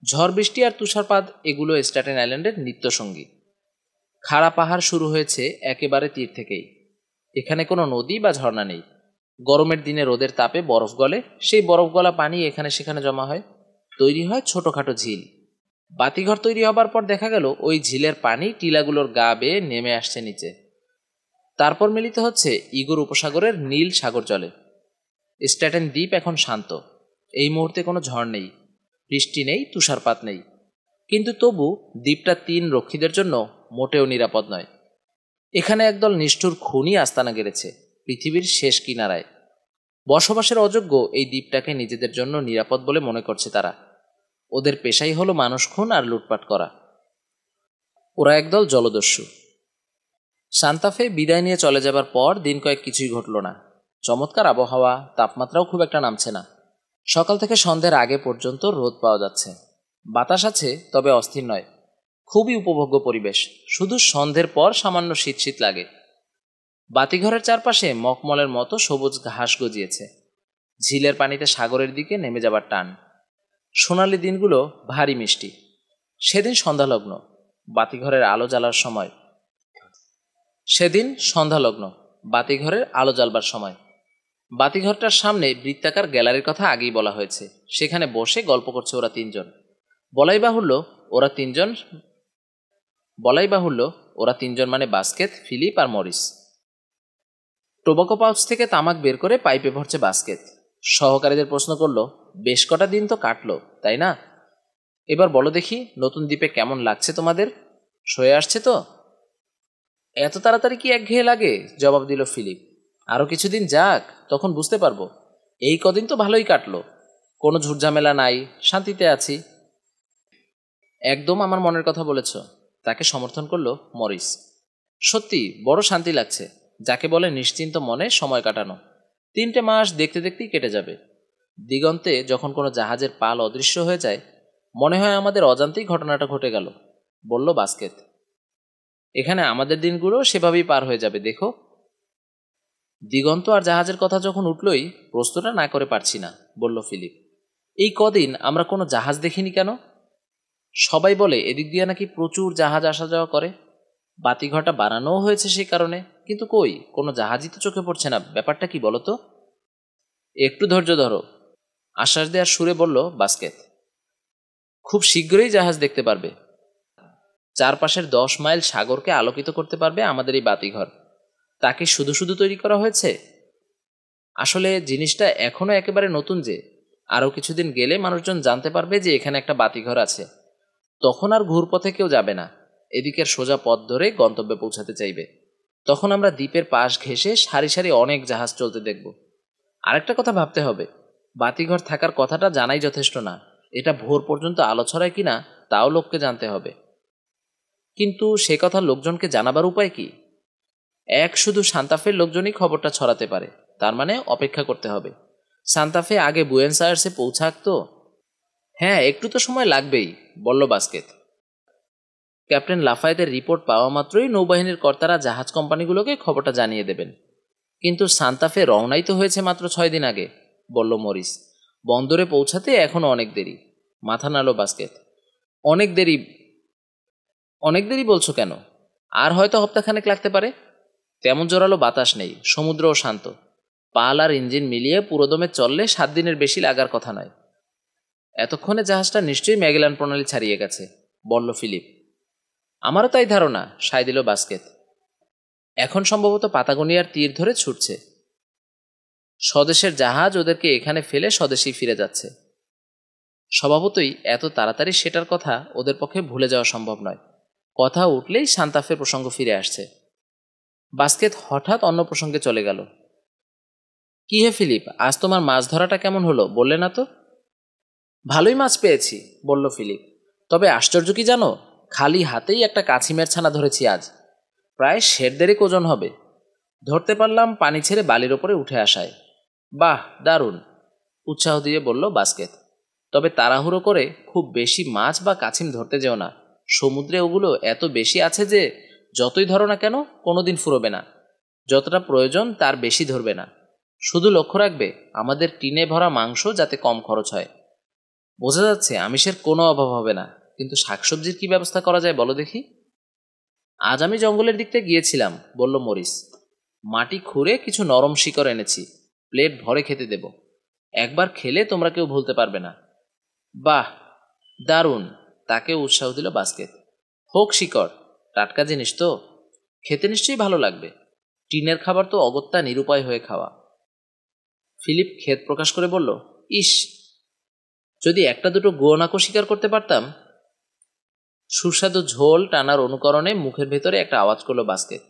ঝড় বৃষ্টি আর তুষারপাত এগুলো স্ট্যাটেন আইল্যান্ডের নিত্যসঙ্গী। খাড়া পাহাড় শুরু হয়েছে একেবারে তীর থেকেই। এখানে কোনো নদী বা ঝর্ণা নেই। গরমের দিনে রোদের তাপে বরফ গলে, সেই বরফ গলা পানি এখানে সেখানে জমা হয়, তৈরি হয় ছোটোখাটো ঝিল। বাতিঘর তৈরি হবার পর দেখা গেল ওই ঝিলের পানি টিলাগুলোর গা বেয়ে নেমে আসছে নিচে, তারপর মিলিত হচ্ছে ইগোর উপসাগরের নীল সাগর জলে। স্ট্যাটেন দ্বীপ এখন শান্ত। এই মুহূর্তে কোনো ঝড় নেই, বৃষ্টি নেই, তুষারপাত নেই। কিন্তু তবু দ্বীপটা 3 রক্ষীদের জন্য মোটেও নিরাপদ নয়। এখানে একদল নিষ্ঠুর খুনি আস্তানা গেড়েছে পৃথিবীর শেষ কিনারায়। বসবাসের অযোগ্য এই দ্বীপটাকে নিজেদের জন্য নিরাপদ বলে মনে করছে তারা। ওদের পেশাই হলো মানুষ খুন আর লুটপাট করা। ওরা একদল জলদস্যু। সান্তাফে বিদায় নিয়ে চলে যাবার পর দিন কয়েক কিছুই ঘটল না। চমৎকার আবহাওয়া, তাপমাত্রাও খুব একটা নামছে না। সকাল থেকে সন্ধ্যের আগে পর্যন্ত রোদ পাওয়া যাচ্ছে। বাতাস আছে, তবে অস্থির নয়। খুবই উপভোগ্য পরিবেশ। শুধু সন্ধ্যের পর সামান্য শীত শীত লাগে। বাতিঘরের চারপাশে মখমলের মতো সবুজ ঘাস গজিয়েছে। ঝিলের পানিতে সাগরের দিকে নেমে যাবার টান। সোনালি দিনগুলো ভারী মিষ্টি। সেদিন সন্ধ্যালগ্ন, বাতিঘরের আলো জ্বালার সময়। বাতিঘরের আলো জ্বালবার সময়। বাতিঘরটার সামনে বৃত্তাকার গ্যালারির কথা আগেই বলা হয়েছে। সেখানে বসে গল্প করছে ওরা 3 জন। বলাই বাহুল্য ওরা তিনজন মানে বাস্কেট, ফিলিপ আর মরিস। টোবাকো পাউচ থেকে তামাক বের করে পাইপে ভরছে বাস্কেট। সহকারীদের প্রশ্ন করল, বেশ কটা দিন তো কাটলো, তাই না? এবার বলো দেখি, নতুন দ্বীপে কেমন লাগছে তোমাদের? সয়ে আসছে তো? এত তাড়াতাড়ি কি একঘেয়ে লাগে? জবাব দিল ফিলিপ। আরও কিছুদিন যাক, তখন বুঝতে পারবো। এই কদিন তো ভালোই কাটলো, কোনো ঝুটঝামেলা নাই, শান্তিতে আছি। একদম আমার মনের কথা বলেছ, তাকে সমর্থন করল মরিস। সত্যি বড় শান্তি লাগছে, যাকে বলে নিশ্চিন্ত মনে সময় কাটানো। 3টে মাস দেখতে দেখতেই কেটে যাবে। দিগন্তে যখন কোনো জাহাজের পাল অদৃশ্য হয়ে যায়, মনে হয় আমাদের অজান্তেই ঘটনাটা ঘটে গেল, বলল বাস্কেট। এখানে আমাদের দিনগুলো সেভাবেই পার হয়ে যাবে, দেখো। দিগন্ত আর জাহাজের কথা যখন উঠলই প্রশ্নটা না করে পারছি না, বলল ফিলিপ। এই কদিন আমরা কোনো জাহাজ দেখিনি কেন? সবাই বলে এদিক দিয়ে নাকি প্রচুর জাহাজ আসা যাওয়া করে। বাতিঘরটা বানানোও হয়েছে সেই কারণে, কিন্তু কই কোনো জাহাজই তো চোখে পড়ছে না। ব্যাপারটা কি বলো তো? একটু ধৈর্য ধরো, আশ্বাস দেওয়ার সুরে বলল বাস্কেট। খুব শীঘ্রই জাহাজ দেখতে পারবে। চারপাশের 10 মাইল সাগরকে আলোকিত করতে পারবে আমাদের এই বাতিঘর। তাকে শুধু শুধু তৈরি করা হয়েছে? আসলে জিনিসটা এখনো একেবারে নতুন। যে আরও কিছুদিন গেলে মানুষজন জানতে পারবে যে এখানে একটা বাতিঘর আছে। তখন আর ঘুরপথে কেউ যাবে না, এদিকের সোজা পথ ধরে গন্তব্যে পৌঁছাতে চাইবে। তখন আমরা দ্বীপের পাশ ঘেঁষে সারি সারি অনেক জাহাজ চলতে দেখব। আরেকটা কথা ভাবতে হবে, বাতিঘর থাকার কথাটা জানাই যথেষ্ট না, এটা ভোর পর্যন্ত আলো ছড়ায় কিনা তাও লোককে জানতে হবে। কিন্তু সে কথা লোকজনকে জানাবার উপায় কি? শুধু সান্তাফের লোকজনই খবরটা ছড়াতে পারে, তার মানে অপেক্ষা করতে হবে। সান্তাফে আগে বুয়েন্স আয়ার্সে পৌঁছাক তো। হ্যাঁ, একটু তো সময় লাগবেই, বলল বাস্কেট। ক্যাপ্টেন লাফায়েতের রিপোর্ট পাওয়া মাত্রই নৌবাহিনীর কর্তারা জাহাজ কোম্পানিগুলোকে খবরটা জানিয়ে দেবেন। কিন্তু সান্তাফে রওনাই তো হয়েছে মাত্র 6 দিন আগে, বলল মরিস। বন্দরে পৌঁছাতে এখনো অনেক দেরি। মাথা নাড়ল বাস্কেট। অনেক দেরি বলছো কেন? আর হয়তো হপ্তাখানেক লাগতে পারে। তেমন জোরালো বাতাস নেই, সমুদ্রও শান্ত। পাল আর ইঞ্জিন মিলিয়ে পুরোদমে চললে 7 দিনের বেশি লাগার কথা নয়। এতক্ষণে জাহাজটা নিশ্চয়ই ম্যাগেলান প্রণালী ছাড়িয়ে গেছে, বলল ফিলিপ। আমারও তাই ধারণা, সায় দিল বাস্কেট। এখন সম্ভবত পাতাগোনিয়ার তীর ধরে ছুটছে। স্বদেশের জাহাজ ওদেরকে এখানে ফেলে স্বদেশেই ফিরে যাচ্ছে। স্বভাবতই এত তাড়াতাড়ি সেটার কথা ওদের পক্ষে ভুলে যাওয়া সম্ভব নয়। কথা উঠলেই সান্তাফের প্রসঙ্গ ফিরে আসছে। বাস্কেট হঠাৎ অন্য প্রসঙ্গে চলে গেল। কি হে ফিলিপ, আজ তোমার মাছ ধরাটা কেমন হলো, বললে না তো? ভালোই মাছ পেয়েছি, বলল ফিলিপ। তবে আশ্চর্য কি জানো, খালি হাতেই একটা কাছিমের ছানা ধরেছি আজ। প্রায় 1.5 ওজন হবে। ধরতে পারলাম পানি ছেড়ে বালির ওপরে উঠে আসায়। বাহ, দারুণ, উৎসাহ দিয়ে বলল বাস্কেট। তবে তাড়াহুড়ো করে খুব বেশি মাছ বা কাছিম ধরতে যেও না। সমুদ্রে ওগুলো এত বেশি আছে যে যতই ধরো না কেন কোনোদিন ফুরোবে না। যতটা প্রয়োজন তার বেশি ধরবে না। শুধু লক্ষ্য রাখবে আমাদের টিনে ভরা মাংস যাতে কম খরচ হয়। বোঝা যাচ্ছে আমিষের কোনো অভাব হবে না, কিন্তু শাকসবজির কি ব্যবস্থা করা যায় বলো দেখি। আজ আমি জঙ্গলের দিকতে গিয়েছিলাম, বলল মরিস। মাটি খুঁড়ে কিছু নরম শিকড় এনেছি, প্লেট ভরে খেতে দেব। একবার খেলে তোমরা কেউ ভুলতে পারবে না। বাহ, দারুণ, তাকেও উৎসাহ দিল বাস্কেট। হোক শিকড়, টাটকা জিনিস তো, খেতে নিশ্চয়ই ভালো লাগবে। টিনের খাবার তো অগত্যা নিরুপায় হয়ে খাওয়া। ফিলিপ খেদ প্রকাশ করে বলল, ইস, যদি একটা দুটো গুয়োনাকো শিকার করতে পারতাম। সুস্বাদু ঝোল টানার অনুকরণে মুখের ভেতরে একটা আওয়াজ করলো বাস্কেট।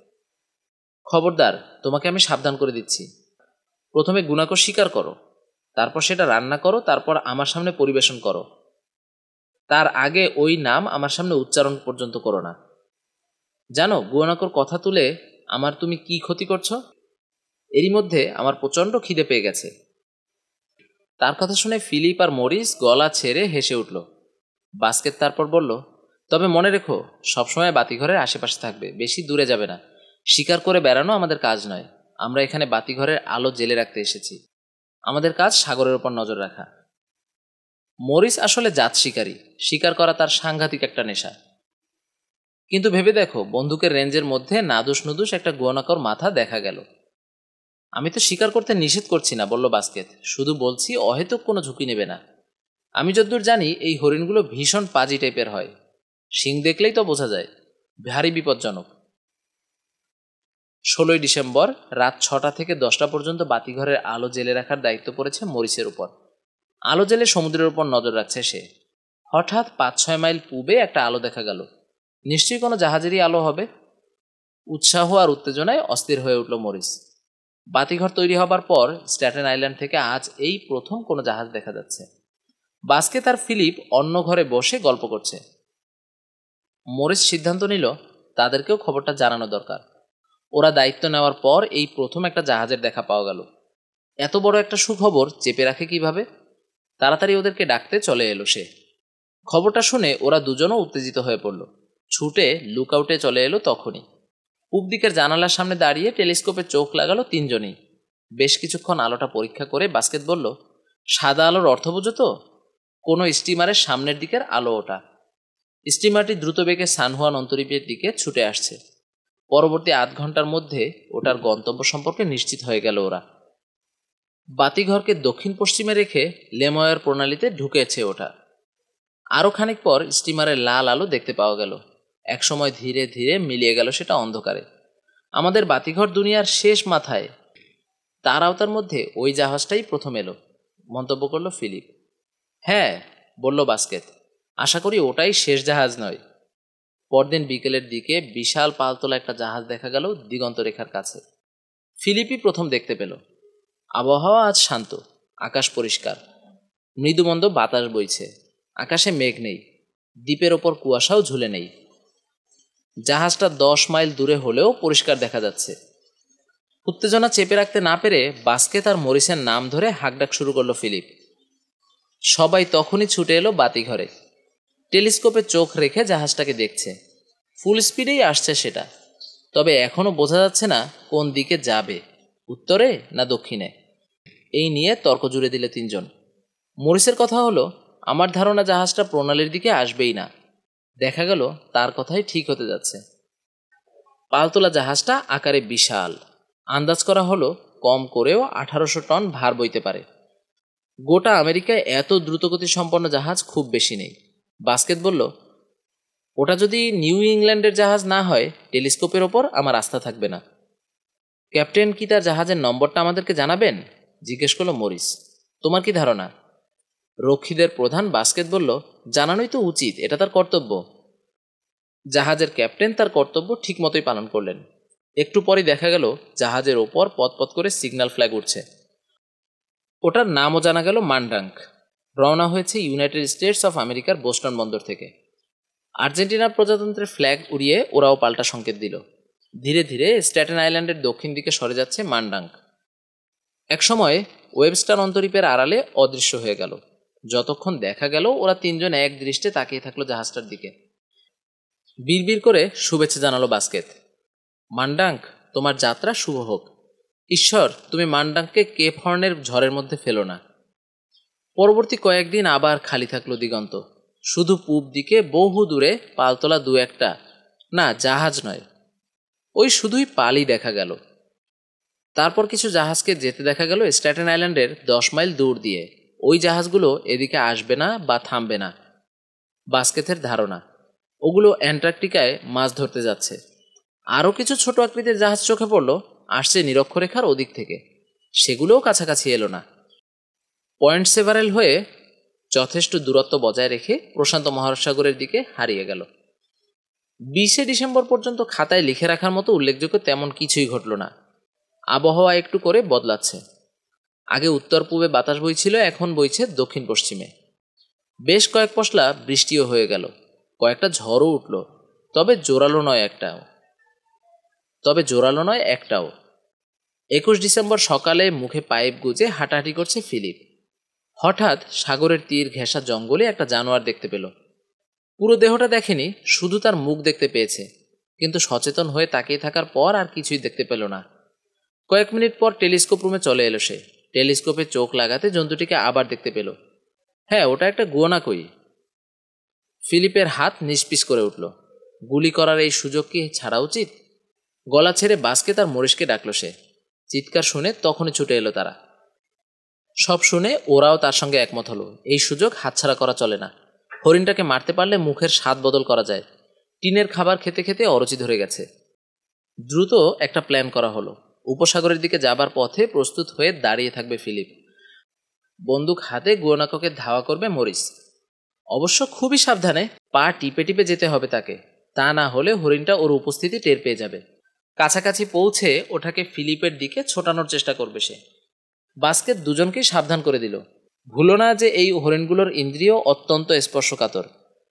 খবরদার, তোমাকে আমি সাবধান করে দিচ্ছি। প্রথমে গুনাকো শিকার করো, তারপর সেটা রান্না করো, তারপর আমার সামনে পরিবেশন করো। তার আগে ওই নাম আমার সামনে উচ্চারণ পর্যন্ত করো না। জানো, গুনাকোর কথা তুলে আমার তুমি কি ক্ষতি করছো? এরই মধ্যে আমার প্রচণ্ড খিদে পেয়ে গেছে। তার কথা শুনে ফিলিপ আর মরিস গলা ছেড়ে হেসে উঠল। বাস্কেট তারপর বলল, তবে মনে রেখো, সবসময় বাতিঘরের আশেপাশে থাকবে, বেশি দূরে যাবে না। শিকার করে বেড়ানো আমাদের কাজ নয়। আমরা এখানে বাতিঘরের আলো জেলে রাখতে এসেছি। আমাদের কাজ সাগরের ওপর নজর রাখা। মরিস আসলে জাত শিকারী, শিকার করা তার সাংঘাতিক একটা নেশা। কিন্তু ভেবে দেখো, বন্দুকের রেঞ্জের মধ্যে নাদুস নুদুস একটা গোয়ানাকর মাথা দেখা গেল। আমি তো শিকার করতে নিষেধ করছি না, বলল বাস্কেট, শুধু বলছি অহেতুক কোনো ঝুঁকি নেবে না। আমি যতদূর জানি এই হরিণগুলো ভীষণ পাজি টাইপের হয়। শিং দেখলেই তো বোঝা যায়, ভারী বিপজ্জনক। 16ই ডিসেম্বর রাত 6টা থেকে 10টা পর্যন্ত বাতিঘরের আলো জেলে রাখার দায়িত্ব পড়েছে মরিসের উপর। আলো জেলে সমুদ্রের উপর নজর রাখছে সে। হঠাৎ 5-6 মাইল পূবে একটা আলো দেখা গেল। নিশ্চয়ই কোনো জাহাজেরই আলো হবে। উৎসাহ আর উত্তেজনায় অস্থির হয়ে উঠল মরিস। বাতিঘর তৈরি হবার পর স্ট্যাটেন আইল্যান্ড থেকে আজ এই প্রথম কোনো জাহাজ দেখা যাচ্ছে। বাস্কেট আর ফিলিপ অন্য ঘরে বসে গল্প করছে। মরিস সিদ্ধান্ত নিল তাদেরকেও খবরটা জানানো দরকার। ওরা দায়িত্ব নেওয়ার পর এই প্রথম একটা জাহাজের দেখা পাওয়া গেল। এত বড় একটা সুখবর চেপে রাখে কিভাবে? তাড়াতাড়ি ওদেরকে ডাকতে চলে এলো সে। খবরটা শুনে ওরা দুজনও উত্তেজিত হয়ে পড়ল। ছুটে লুকআউটে চলে এলো তখনই। পূব দিকের জানালার সামনে দাঁড়িয়ে টেলিস্কোপে চোখ লাগালো তিনজনই। বেশ কিছুক্ষণ আলোটা পরীক্ষা করে বাস্কেট বলল, সাদা আলোর অর্থ বুঝো তো? কোনো স্টিমারের সামনের দিকের আলো ওটা। স্টিমারটি দ্রুত বেগে সান হুয়ান অন্তরীপের দিকে ছুটে আসছে। পরবর্তী আধ ঘন্টার মধ্যে ওটার গন্তব্য সম্পর্কে নিশ্চিত হয়ে গেল ওরা। বাতিঘরকে দক্ষিণ পশ্চিমে রেখে লেময়ার প্রণালীতে ঢুকেছে ওটা। আরও খানিক পর স্টিমারের লাল আলো দেখতে পাওয়া গেল। একসময় ধীরে ধীরে মিলিয়ে গেল সেটা অন্ধকারে। আমাদের বাতিঘর দুনিয়ার শেষ মাথায়, তার আওতার মধ্যে ওই জাহাজটাই প্রথম এলো, মন্তব্য করল ফিলিপ। হ্যাঁ, বলল বাস্কেট, আশা করি ওটাই শেষ জাহাজ নয়। পরদিন বিকেলের দিকে বিশাল পালতোলা একটা জাহাজ দেখা গেল দিগন্ত রেখার কাছে। ফিলিপই প্রথম দেখতে পেল। আবহাওয়া আজ শান্ত, আকাশ পরিষ্কার, মৃদুমন্দ বাতাস বইছে। আকাশে মেঘ নেই, দ্বীপের ওপর কুয়াশাও ঝুলে নেই। জাহাজটা 10 মাইল দূরে হলেও পরিষ্কার দেখা যাচ্ছে। উত্তেজনা চেপে রাখতে না পেরে বাস্কেট আর মরিসের নাম ধরে হাঁকডাক শুরু করলো ফিলিপ। সবাই তখনই ছুটে এলো বাতিঘরে। টেলিস্কোপে চোখ রেখে জাহাজটাকে দেখছে। ফুল স্পিডেই আসছে সেটা, তবে এখনও বোঝা যাচ্ছে না কোন দিকে যাবে, উত্তরে না দক্ষিণে। এই নিয়ে তর্ক জুড়ে দিলে তিনজন। মরিসের কথা হলো, আমার ধারণা জাহাজটা প্রণালীর দিকে আসবেই না। দেখা গেল তার কথাই ঠিক হতে যাচ্ছে। পালতোলা জাহাজটা আকারে বিশাল। আন্দাজ করা হলো কম করেও 1800 টন ভার বইতে পারে। গোটা আমেরিকায় এত দ্রুতগতি সম্পন্ন জাহাজ খুব বেশি নেই। বাস্কেট বলল, ওটা যদি নিউ ইংল্যান্ডের জাহাজ না হয়, টেলিস্কোপের ওপর আমার আস্থা থাকবে না। ক্যাপ্টেন কি তার জাহাজের নম্বরটা আমাদেরকে জানাবেন? জিজ্ঞেস করলো মরিস। তোমার কি ধারণা? রক্ষীদের প্রধান বাস্কেট বলল, জানানোই তো উচিত, এটা তার কর্তব্য। জাহাজের ক্যাপ্টেন তার কর্তব্য ঠিক মতোই পালন করলেন। একটু পরই দেখা গেল জাহাজের ওপর পথ করে সিগন্যাল ফ্ল্যাগ উঠছে। ওটার নামও জানা গেল মানডাঙ্ক। রওনা হয়েছে ইউনাইটেড স্টেটস অফ আমেরিকার বোস্টন বন্দর থেকে। আর্জেন্টিনার প্রজাতন্ত্রের ফ্ল্যাগ উড়িয়ে ওরাও পাল্টা সংকেত দিল। ধীরে ধীরে স্ট্যাটেন আইল্যান্ডের দক্ষিণ দিকে সরে যাচ্ছে মানডাঙ্ক। একসময় ওয়েবস্টার অন্তরীপের আড়ালে অদৃশ্য হয়ে গেল। যতক্ষণ দেখা গেল ওরা তিনজন এক দৃষ্টে তাকিয়ে থাকলো জাহাজটার দিকে। বিড়বিড় করে শুভেচ্ছা জানালো বাস্কেত। মান্ডাঙ্ক, তোমার যাত্রা শুভ হোক। ঈশ্বর, তুমি মান্ডাঙ্ককে কেপ হর্নের ঝড়ের মধ্যে ফেলো না। পরবর্তী কয়েকদিন আবার খালি থাকলো দিগন্ত। শুধু পূব দিকে বহু দূরে পালতোলা দু একটা, না জাহাজ নয়, ওই শুধুই পালই দেখা গেল। তারপর কিছু জাহাজকে যেতে দেখা গেল স্ট্যাটেন আইল্যান্ডের 10 মাইল দূর দিয়ে। ওই জাহাজগুলো এদিকে আসবে না বা থামবে না। বাস্কেথের ধারণা ওগুলো অ্যান্টার্কটিকায় মাছ ধরতে যাচ্ছে। আরও কিছু ছোট আকৃতির জাহাজ চোখে পড়ল, আসছে নিরক্ষরেখার ওদিক থেকে। সেগুলোও কাছাকাছি এলো না। পয়েন্ট সেভারেল হয়ে যথেষ্ট দূরত্ব বজায় রেখে প্রশান্ত মহাসাগরের দিকে হারিয়ে গেল। 20 ডিসেম্বর পর্যন্ত খাতায় লিখে রাখার মতো উল্লেখযোগ্য তেমন কিছুই ঘটল না। আবহাওয়া একটু করে বদলাচ্ছে। আগে উত্তর পূবে বাতাস বইছিল, এখন বইছে দক্ষিণ পশ্চিমে। বেশ কয়েক পশলা বৃষ্টিও হয়ে গেল, কয়েকটা ঝড়ও উঠল, তবে জোরালো নয় একটাও। 21 ডিসেম্বর সকালে মুখে পাইপ গুজে হাঁটাহাঁটি করছে ফিলিপ। হঠাৎ সাগরের তীর ঘেঁষা জঙ্গলে একটা জানোয়ার দেখতে পেল। পুরো দেহটা দেখেনি, শুধু তার মুখ দেখতে পেয়েছে, কিন্তু সচেতন হয়ে তাকিয়ে থাকার পর আর কিছুই দেখতে পেল না। কয়েক মিনিট পর টেলিস্কোপ রুমে চলে এলো সে। টেলিস্কোপে চোখ লাগাতে জন্তুটিকে আবার দেখতে পেল। হ্যাঁ, ওটা একটা গুয়ানাকই। ফিলিপের হাত নিষ্পিস করে উঠল। গুলি করার এই সুযোগ কি ছাড়া উচিত? গলা ছেড়ে বাস্কেত আর মরিসকে ডাকল সে। চিৎকার শুনে তখনই ছুটে এলো তারা। সব শুনে ওরাও তার সঙ্গে একমত হলো, এই সুযোগ হাতছাড়া করা চলে না। হরিণটাকে মারতে পারলে মুখের স্বাদ বদল করা যায়। টিনের খাবার খেতে খেতে অরুচি ধরে গেছে। দ্রুত একটা প্ল্যান করা হলো। উপসাগরের দিকে যাবার পথে প্রস্তুত হয়ে দাঁড়িয়ে থাকবে ফিলিপ। বন্দুক হাতে গুয়ানাককে ধাওয়া করবে মরিস। অবশ্য খুবই সাবধানে, পা টিপে টিপে যেতে হবে তাকে, তা না হলে হরিণটা ওর উপস্থিতি টের পেয়ে যাবে। কাছাকাছি পৌঁছে ওটাকে ফিলিপের দিকে ছোটানোর চেষ্টা করবে সে। বাস্কেট দুজনকেই সাবধান করে দিল, ভুলো না যে এই হরিণগুলোর ইন্দ্রিয় অত্যন্ত স্পর্শকাতর।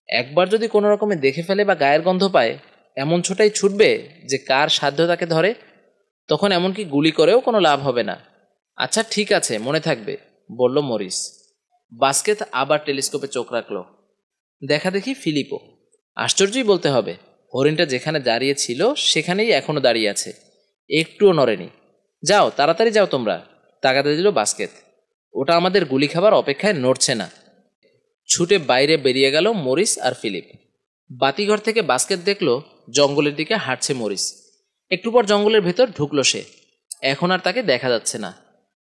একবার যদি কোনো রকমে দেখে ফেলে বা গায়ের গন্ধ পায়, এমন ছোটাই ছুটবে যে কার সাধ্য তাকে ধরে। তখন এমনকি গুলি করেও কোনো লাভ হবে না। আচ্ছা ঠিক আছে, মনে থাকবে, বলল মরিস। বাস্কেট আবার টেলিস্কোপে চোখ রাখল। দেখা দেখি ফিলিপও। আশ্চর্যই বলতে হবে, হরিণটা যেখানে দাঁড়িয়ে ছিল সেখানেই এখনো দাঁড়িয়ে আছে, একটুও নড়েনি। যাও, তাড়াতাড়ি যাও তোমরা, তাকাতে দিল বাস্কেট। ওটা আমাদের গুলি খাবার অপেক্ষায় নড়ছে না। ছুটে বাইরে বেরিয়ে গেল মরিস আর ফিলিপ। বাতিঘর থেকে বাস্কেট দেখল জঙ্গলের দিকে হাঁটছে মরিস। একটু পর জঙ্গলের ভেতর ঢুকলো সে। এখন আর তাকে দেখা যাচ্ছে না।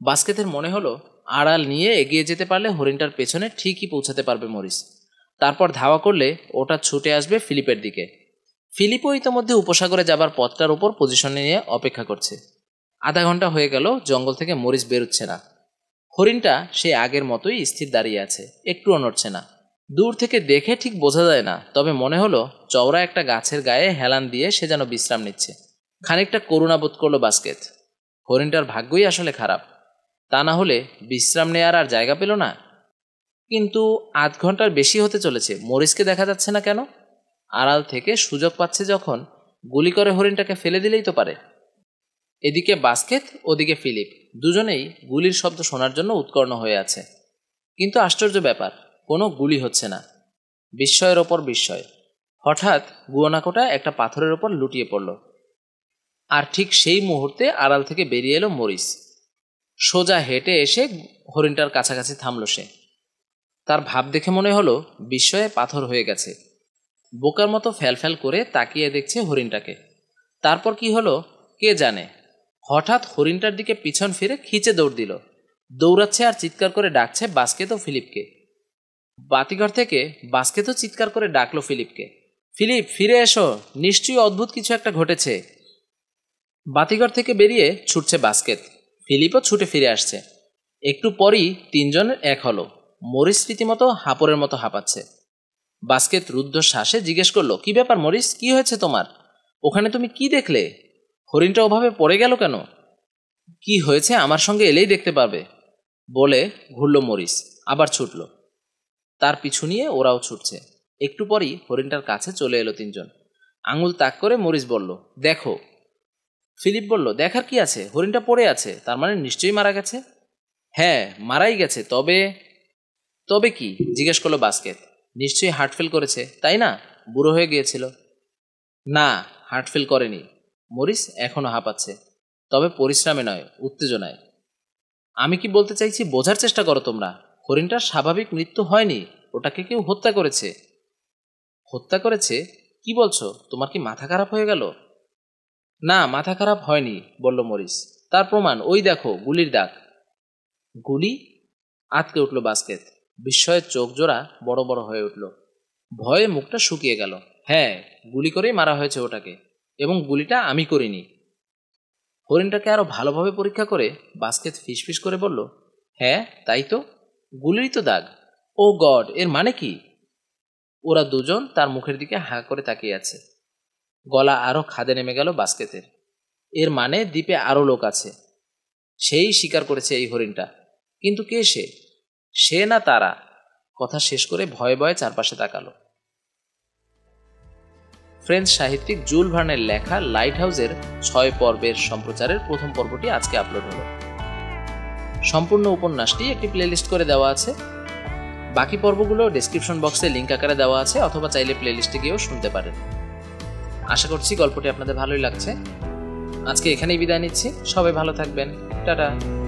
বাস্কেটের মনে হলো আড়াল নিয়ে এগিয়ে যেতে পারলে হরিণটার পেছনে ঠিকই পৌঁছাতে পারবে মরিস। তারপর ধাওয়া করলে ওটা ছুটে আসবে ফিলিপের দিকে। ফিলিপও ইতোমধ্যে উপসাগরে যাবার পথটার উপর পজিশনে নিয়ে অপেক্ষা করছে। আধা ঘন্টা হয়ে গেল, জঙ্গল থেকে মরিস বেরোচ্ছে না। হরিণটা সে আগের মতোই স্থির দাঁড়িয়ে আছে, একটুও নড়ছে না। দূর থেকে দেখে ঠিক বোঝা যায় না, তবে মনে হলো চওড়া একটা গাছের গায়ে হেলান দিয়ে সে যেন বিশ্রাম নিচ্ছে। খানিকটা করুণা বোধ করলো বাস্কেট। হরিণটার ভাগ্যই আসলে খারাপ, তা না হলে বিশ্রাম নেয়ার আর জায়গা পেল না। কিন্তু আধ ঘন্টার বেশি হতে চলেছে, মরিসকে দেখা যাচ্ছে না কেন? আড়াল থেকে সুযোগ পাচ্ছে যখন, গুলি করে হরিণটাকে ফেলে দিলেই তো পারে। এদিকে বাস্কেট, ওদিকে ফিলিপ, দুজনেই গুলির শব্দ শোনার জন্য উৎকর্ণ হয়ে আছে। কিন্তু আশ্চর্য ব্যাপার, কোনো গুলি হচ্ছে না। বিস্ময়ের ওপর বিস্ময়। হঠাৎ গুয়ানাকোটা একটা পাথরের ওপর লুটিয়ে পড়ল। আর ঠিক সেই মুহূর্তে আড়াল থেকে বেরিয়ে এলো মরিস। সোজা হেঁটে এসে হরিণটার কাছাকাছি থামল সে। তার ভাব দেখে মনে হলো বিস্ময়ে পাথর হয়ে গেছে। বোকার মতো ফ্যালফ্যাল করে তাকিয়ে দেখছে হরিণটাকে। তারপর কি হলো কে জানে। হঠাৎ হরিণটার দিকে পিছন ফিরে খিচে দৌড় দিল। দৌড়াচ্ছে আর চিৎকার করে ডাকছে বাস্কেট ও ফিলিপকে। বাতিঘর থেকে বাস্কেটও চিৎকার করে ডাকলো ফিলিপকে, ফিলিপ ফিরে এসো, নিশ্চয়ই অদ্ভুত কিছু একটা ঘটেছে। বাতিঘর থেকে বেরিয়ে ছুটছে বাস্কেট, ফিলিপও ছুটে ফিরে আসছে। একটু পরই তিনজন এক হলো। মরিস রীতিমতো হাঁপড়ের মতো হাঁপাচ্ছে। বাস্কেট রুদ্ধ শ্বাসে জিজ্ঞেস করলো, কি ব্যাপার মরিস, কি হয়েছে তোমার? ওখানে তুমি কি দেখলে? হরিণটা ওভাবে পড়ে গেল কেন? কি হয়েছে আমার সঙ্গে এলেই দেখতে পারবে, বলে ঘুরল মরিস, আবার ছুটল। তার পিছু নিয়ে ওরাও ছুটছে। একটু পরই হরিণটার কাছে চলে এলো তিনজন। আঙুল তাক করে মরিস বলল, দেখো। ফিলিপ বলল, দেখার কি আছে, হরিণটা পড়ে আছে, তার মানে নিশ্চয়ই মারা গেছে। হ্যাঁ, মারাই গেছে, তবে তবে কি? জিজ্ঞেস করলো বাস্কেট। নিশ্চয়ই হার্ট ফেল করেছে, তাই না? বুড়ো হয়ে গিয়েছিল। না, হার্ট ফেল করেনি। মরিস এখনো হাঁপাচ্ছে, তবে পরিশ্রমে নয়, উত্তেজনায়। আমি কি বলতে চাইছি বোঝার চেষ্টা করো তোমরা। হরিণটার স্বাভাবিক মৃত্যু হয়নি, ওটাকে কেউ হত্যা করেছে। হত্যা করেছে? কি বলছো? তোমার কি মাথা খারাপ হয়ে গেল? না, মাথা খারাপ হয়নি, বলল মরিস। তার প্রমাণ ওই দেখো, গুলির দাগ। গুলি? আঁতকে উঠল বাস্কেট। বিস্ময়ের চোখ জোড়া বড় বড় হয়ে উঠল। ভয়ে মুখটা শুকিয়ে গেল। হ্যাঁ, গুলি করেই মারা হয়েছে ওটাকে, এবং গুলিটা আমি করিনি। হরিণটাকে আরো ভালোভাবে পরীক্ষা করে বাস্কেট ফিসফিস করে বলল, হ্যাঁ তাই তো, গুলিরই তো দাগ। ও গড, এর মানে কি? ওরা দুজন তার মুখের দিকে হাঁ করে তাকিয়ে আছে। গলা আরো খাদে নেমে গেল বাস্কেটের। এর মানে দ্বীপে আরো লোক আছে। সেই শিকার করেছে এই হরিণটা। কিন্তু কে সে? সে না তারা? কথা শেষ করে ভয়ে ভয়ে চারপাশে তাকালো। ফ্রেঞ্চ সাহিত্যিক জুল ভার্নের লেখা লাইট হাউসের 6 পর্বের সম্প্রচারের প্রথম পর্বটি আজকে আপলোড হলো। সম্পূর্ণ উপন্যাসটি একটি প্লেলিস্ট করে দেওয়া আছে। বাকি পর্বগুলো ডেসক্রিপশন বক্সে লিঙ্ক আকারে দেওয়া আছে, অথবা চাইলে প্লেলিস্টে গিয়েও শুনতে পারেন। আশা করছি গল্পটি আপনাদের ভালোই লাগছে। আজকে এখানেই বিদায় নিচ্ছি। সবাই ভালো থাকবেন। টাটা।